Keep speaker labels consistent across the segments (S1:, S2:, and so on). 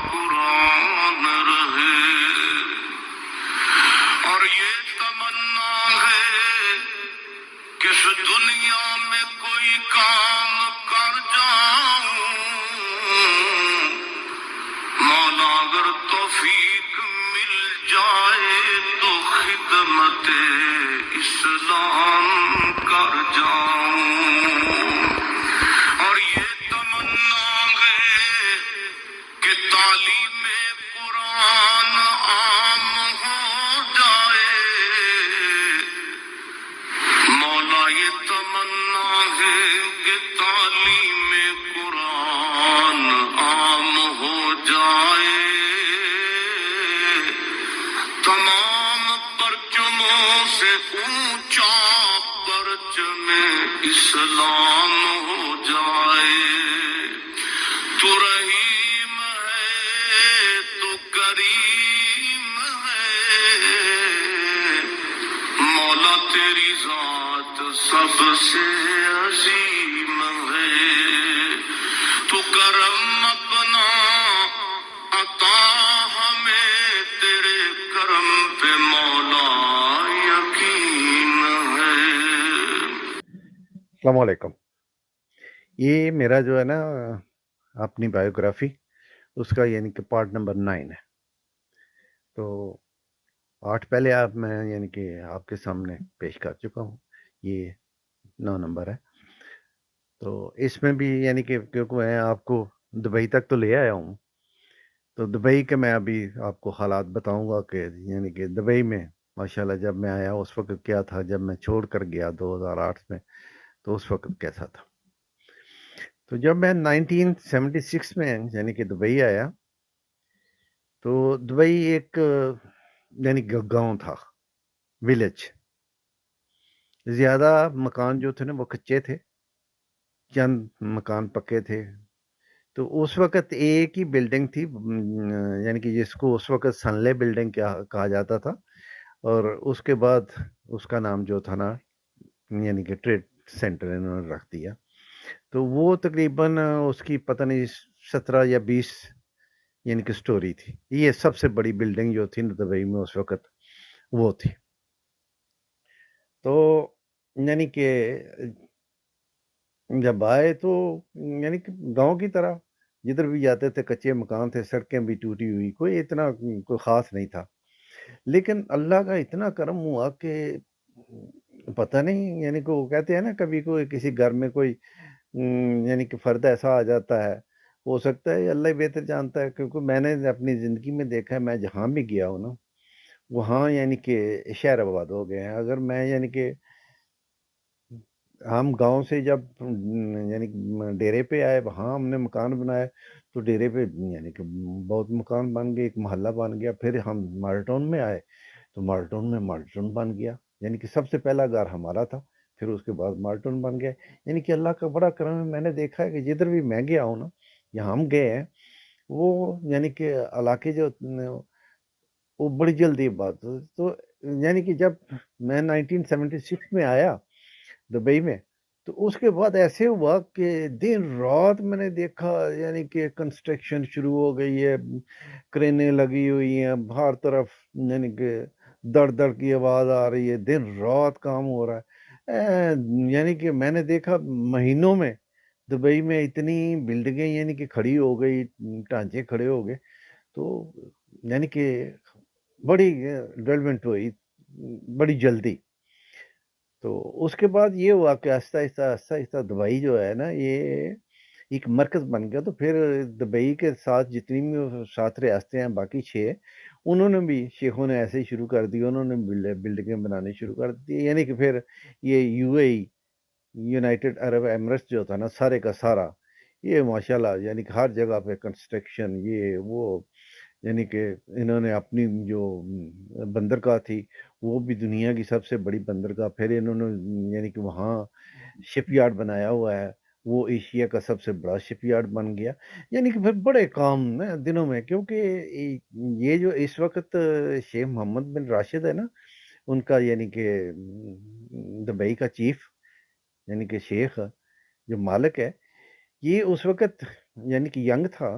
S1: قرآن رہے، اور یہ تمنا ہے کہ اس دنیا میں کوئی کام کر جاؤں، مولا اگر توفیق مل جائے تو خدمت اسلام کر جاؤں، اور یہ تمنا ہے کہ تعلیم قرآن عام ہو جائے، مولا یہ تمنا ہے کہ تعلیم قرآن عام ہو جائے، تمام پرچموں سے اونچا پرچم اسلام ہو جائے۔ تو رحیم ہے تو کریم ہے، مولا تیری ذات سب سے عظیم ہے، تو کرم اپنا عطا ہمیں، تیرے کرم پہ مولا یقین ہے۔
S2: السلام علیکم۔ یہ میرا جو ہے نا اپنی بایوگرافی، اس کا یعنی کہ پارٹ نمبر 9 ہے۔ تو 8 پہلے میں یعنی کہ آپ کے سامنے پیش کر چکا ہوں، یہ 9 نمبر ہے۔ تو اس میں بھی یعنی کہ کیونکہ میں آپ کو دبئی تک تو لے آیا ہوں، تو دبئی کے میں ابھی آپ کو حالات بتاؤں گا کہ یعنی کہ دبئی میں ماشاءاللہ جب میں آیا اس وقت کیا تھا، جب میں چھوڑ کر گیا 2008 میں تو اس وقت کیسا تھا۔ تو جب میں 1976 میں یعنی کہ دبئی آیا تو دبئی ایک یعنی گاؤں تھا، ولیج، زیادہ مکان جو تھے نا وہ کچے تھے، چند مکان پکے تھے۔ تو اس وقت ایک ہی بلڈنگ تھی، یعنی کہ جس کو اس وقت سنلے بلڈنگ کہا جاتا تھا، اور اس کے بعد اس کا نام جو تھا نا یعنی کہ ٹریڈ سینٹر انہوں نے رکھ دیا۔ تو وہ تقریباً اس کی پتہ نہیں 17 یا 20 یعنی کہ سٹوری تھی۔ یہ سب سے بڑی بلڈنگ جو تھی دبئی میں اس وقت وہ تھی۔ تو یعنی کہ جب آئے تو یعنی کہ گاؤں کی طرح جدھر بھی جاتے تھے کچے مکان تھے، سڑکیں بھی ٹوٹی ہوئی، کوئی اتنا کوئی خاص نہیں تھا۔ لیکن اللہ کا اتنا کرم ہوا کہ پتہ نہیں، یعنی کہ وہ کہتے ہیں نا کبھی کوئی کسی گھر میں کوئی یعنی کہ فرد ایسا آ جاتا ہے، ہو سکتا ہے اللہ ہی بہتر جانتا ہے، کیونکہ میں نے اپنی زندگی میں دیکھا ہے، میں جہاں بھی گیا ہوں نا وہاں یعنی کہ شہر آباد ہو گئے ہیں۔ اگر میں یعنی کہ ہم گاؤں سے جب یعنی ڈیرے پہ آئے، وہاں ہم نے مکان بنائے، تو ڈیرے پہ یعنی کہ بہت مکان بن گئے، ایک محلہ بن گیا۔ پھر ہم ماڈل ٹاؤن میں آئے تو ماڈل ٹاؤن میں ماڈل ٹاؤن بن گیا، یعنی کہ سب سے پہلا گھر ہمارا تھا، پھر اس کے بعد ماڈل ٹاؤن بن گیا۔ یعنی کہ اللہ کا بڑا کرم ہے، میں نے دیکھا ہے کہ جدھر بھی میں گیا ہوں نا، یہاں ہم گئے ہیں، وہ یعنی کہ علاقے جو وہ بڑی جلدی بات۔ تو یعنی کہ جب میں 1976 میں آیا دبئی میں، تو اس کے بعد ایسے ہوا کہ دن رات میں نے دیکھا یعنی کہ کنسٹرکشن شروع ہو گئی ہے، کرینے لگی ہوئی ہیں ہر طرف، یعنی کہ دڑ دڑ کی آواز آ رہی ہے، دن رات کام ہو رہا ہے۔ یعنی کہ میں نے دیکھا مہینوں میں دبئی میں اتنی بلڈنگیں یعنی کہ کھڑی ہو گئی، ڈھانچے کھڑے ہو گئے، تو یعنی کہ بڑی ڈیولپمنٹ ہوئی بڑی جلدی۔ تو اس کے بعد یہ ہوا کہ آہستہ آہستہ دبئی جو ہے نا یہ ایک مرکز بن گیا۔ تو پھر دبئی کے ساتھ جتنی بھی 7 ریاستیں ہیں، باقی 6 انہوں نے بھی، شیخوں نے ایسے ہی شروع کر دی، انہوں نے بلڈنگیں بنانے شروع کر دی۔ یعنی کہ پھر یہ U A E, United Arab Emirates جو تھا نا سارے کا سارا، یہ ماشاءاللہ یعنی کہ ہر جگہ پہ کنسٹرکشن، یہ وہ، یعنی کہ انہوں نے اپنی جو بندرگاہ تھی وہ بھی دنیا کی سب سے بڑی بندرگاہ، پھر انہوں نے یعنی کہ وہاں شپ یارڈ بنایا ہوا ہے، وہ ایشیا کا سب سے بڑا شپ یارڈ بن گیا۔ یعنی کہ پھر بڑے کام دنوں میں، کیونکہ یہ جو اس وقت شیخ محمد بن راشد ہے نا، ان کا یعنی کہ دبئی کا چیف یعنی کہ شیخ جو مالک ہے، یہ اس وقت یعنی کہ ینگ تھا،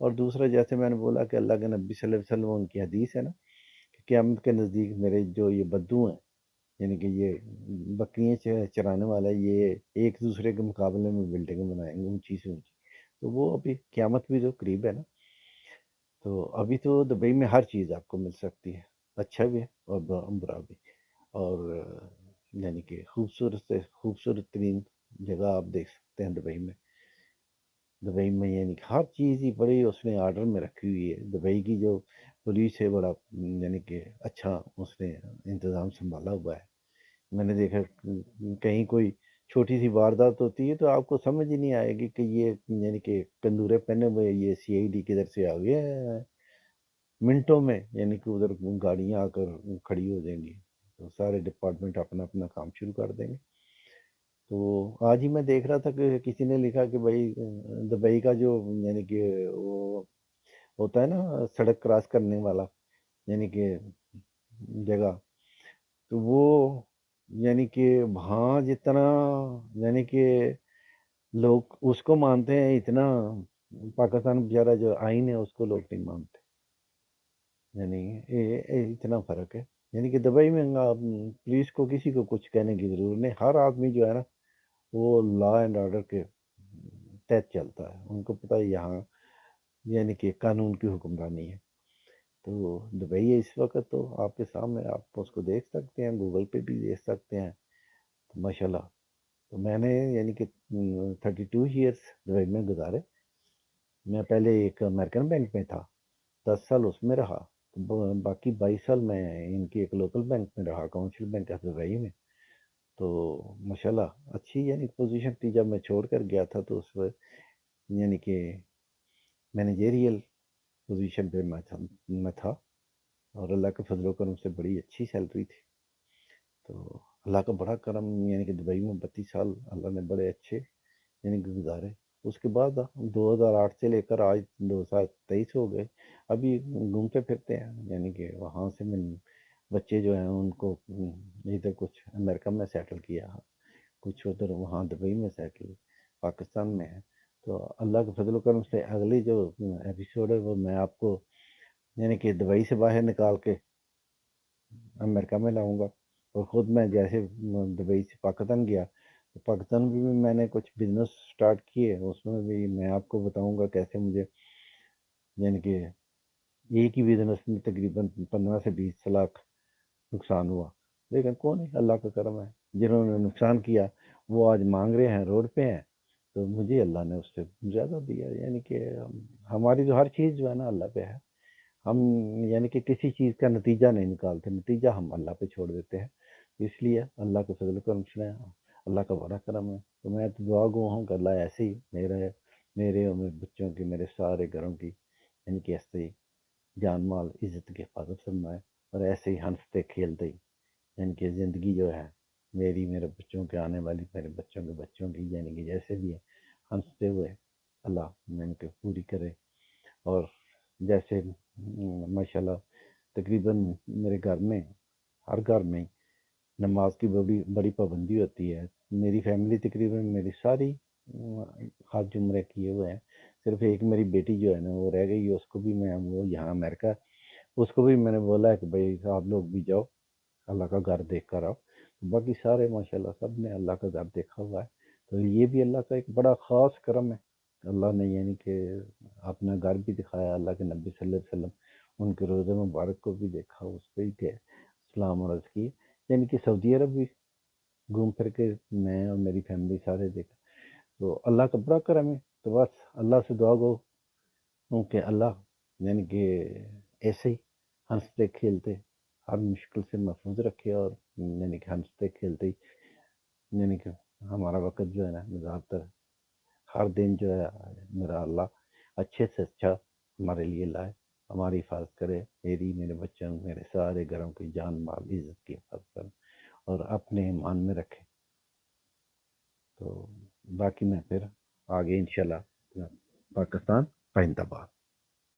S2: اور دوسرا جیسے میں نے بولا کہ اللہ کے نبی صلی اللہ علیہ وسلم ان کی حدیث ہے نا کہ قیامت کے نزدیک میرے جو یہ بدو ہیں، یعنی کہ یہ بکریاں چرانے والا، یہ ایک دوسرے کے مقابلے میں بلڈنگیں بنائیں گے اونچی سے اونچی. تو وہ ابھی قیامت بھی جو قریب ہے نا، تو ابھی تو دبئی میں ہر چیز آپ کو مل سکتی ہے، اچھا بھی ہے اور برا بھی. اور یعنی کہ خوبصورت سے خوبصورت ترین جگہ آپ دیکھ سکتے ہیں دبئی میں. دبئی میں یعنی کہ ہر چیز ہی بڑی اس نے آرڈر میں رکھی ہوئی ہے. دبئی کی جو پولیس ہے بڑا یعنی کہ اچھا اس نے انتظام سنبھالا ہوا ہے. میں نے دیکھا کہیں کوئی چھوٹی سی واردات ہوتی ہے تو آپ کو سمجھ ہی نہیں آئے گی کہ یہ یعنی کہ کندورے پہنے ہوئے یہ سی آئی ڈی کدھر سے آ گیا ہے. منٹوں میں یعنی کہ ادھر گاڑیاں آ کر کھڑی ہو جائیں گی، تو سارے ڈپارٹمنٹ اپنا اپنا کام شروع کر دیں گے. تو آج ہی میں دیکھ رہا تھا کہ کسی نے لکھا کہ بھائی دبئی کا جو یعنی کہ وہ ہوتا ہے نا سڑک کراس کرنے والا یعنی کہ جگہ، تو وہ یعنی کہ وہاں جتنا یعنی کہ لوگ اس کو مانتے ہیں اتنا پاکستان بیچارہ جو آئین ہے اس کو لوگ نہیں مانتے. یعنی اتنا فرق ہے. یعنی کہ دبئی میں پولیس کو کسی کو کچھ کہنے کی ضرورت نہیں. ہر آدمی جو ہے نا وہ لا اینڈ آرڈر کے تحت چلتا ہے. ان کو پتہ ہے یہاں یعنی کہ قانون کی حکمرانی ہے. تو دبئی ہے اس وقت تو آپ کے سامنے، آپ اس کو دیکھ سکتے ہیں، گوگل پہ بھی دیکھ سکتے ہیں. ماشاء اللہ. تو میں نے یعنی کہ 32 ایئرس دبئی میں گزارے. میں پہلے ایک امریکن بینک میں تھا، 10 سال اس میں رہا. باقی 22 سال میں ان کی ایک لوکل بینک میں رہا، کاؤنسل بینک ہے دبئی میں. تو ماشاءاللہ اچھی یعنی پوزیشن تھی. جب میں چھوڑ کر گیا تھا تو اس وقت یعنی کہ مینیجریل پوزیشن پہ میں تھا اور اللہ کے فضل و کرم سے بڑی اچھی سیلری تھی. تو اللہ کا بڑا کرم یعنی کہ دبئی میں 32 سال اللہ نے بڑے اچھے یعنی کہ گزارے. اس کے بعد 2008 سے لے کر آج 2023 ہو گئے. ابھی گھومتے پھرتے ہیں یعنی کہ وہاں سے میں بچے جو ہیں ان کو ادھر کچھ امریکہ میں سیٹل کیا، کچھ ادھر وہاں دبئی میں سیٹل پاکستان میں ہے. تو اللہ کے فضل و کرم سے اگلی جو ایپیسوڈ ہے وہ میں آپ کو یعنی کہ دبئی سے باہر نکال کے امریکہ میں لاؤں گا. اور خود میں جیسے دبئی سے پاکستان گیا تو پاکستان میں بھی میں نے کچھ بزنس سٹارٹ کیے، اس میں بھی میں آپ کو بتاؤں گا کیسے مجھے یعنی کہ ایک ہی بزنس میں تقریباً 15 سے 20 لاکھ نقصان ہوا. لیکن کون ہے، اللہ کا کرم ہے. جنہوں نے نقصان کیا وہ آج مانگ رہے ہیں، روڈ پہ ہیں، تو مجھے اللہ نے اس سے زیادہ دیا. یعنی کہ ہماری جو ہر چیز جو ہے نا اللہ پہ ہے. ہم یعنی کہ کسی چیز کا نتیجہ نہیں نکالتے، نتیجہ ہم اللہ پہ چھوڑ دیتے ہیں. اس لیے اللہ کے فضل و کرم سے اللہ کا بڑا کرم ہے. تو میں تو دعا گو ہوں کہ اللہ ایسے ہی میرے اور میرے بچوں کی، میرے سارے گھروں کی یعنی کہ ایسے ہی جان مال عزت کی حفاظت فرمائے اور ایسے ہی ہنستے کھیلتے ہی یعنی کہ زندگی جو ہے میری، میرے بچوں کے آنے والی، میرے بچوں کے بچوں کی یعنی کہ جیسے بھی ہے ہنستے ہوئے اللہ یعنی کہ پوری کرے. اور جیسے ماشاءاللہ تقریباً میرے گھر میں ہر گھر میں نماز کی بڑی پابندی ہوتی ہے. میری فیملی تقریباً میری ساری حج عمرے کیے ہوئے ہیں. صرف ایک میری بیٹی جو ہے نا وہ رہ گئی ہے، اس کو بھی میں وہ یہاں امریکہ، اس کو بھی میں نے بولا ہے کہ بھائی آپ لوگ بھی جاؤ اللہ کا گھر دیکھ کر آؤ. باقی سارے ماشاءاللہ سب نے اللہ کا گھر دیکھا ہوا ہے. تو یہ بھی اللہ کا ایک بڑا خاص کرم ہے. اللہ نے یعنی کہ اپنا گھر بھی دکھایا. اللہ کے نبی صلی اللہ علیہ وسلم ان کے روزہ مبارک کو بھی دیکھا، اس پہ ہی کہ اسلام اور عرض کی. یعنی کہ سعودی عرب بھی گھوم پھر کے میں اور میری فیملی سارے دیکھا. تو اللہ کا بڑا کرم ہے. تو بس اللہ سے دعا گو کہ اللہ یعنی کہ ایسے ہی ہنستے کھیلتے ہر مشکل سے محفوظ رکھے اور یعنی کہ ہنستے کھیلتے یعنی کہ ہمارا وقت جو ہے نا زیادہ تر ہر دن جو ہے میرا اللہ اچھے سے اچھا ہمارے لیے لائے، ہماری حفاظت کرے، میری، میرے بچوں، میرے سارے گھروں کی جان مال عزت کی حفاظت کرے اور اپنے ایمان میں رکھے. تو باقی میں پھر آگے انشاءاللہ پاکستان پائندہ باد.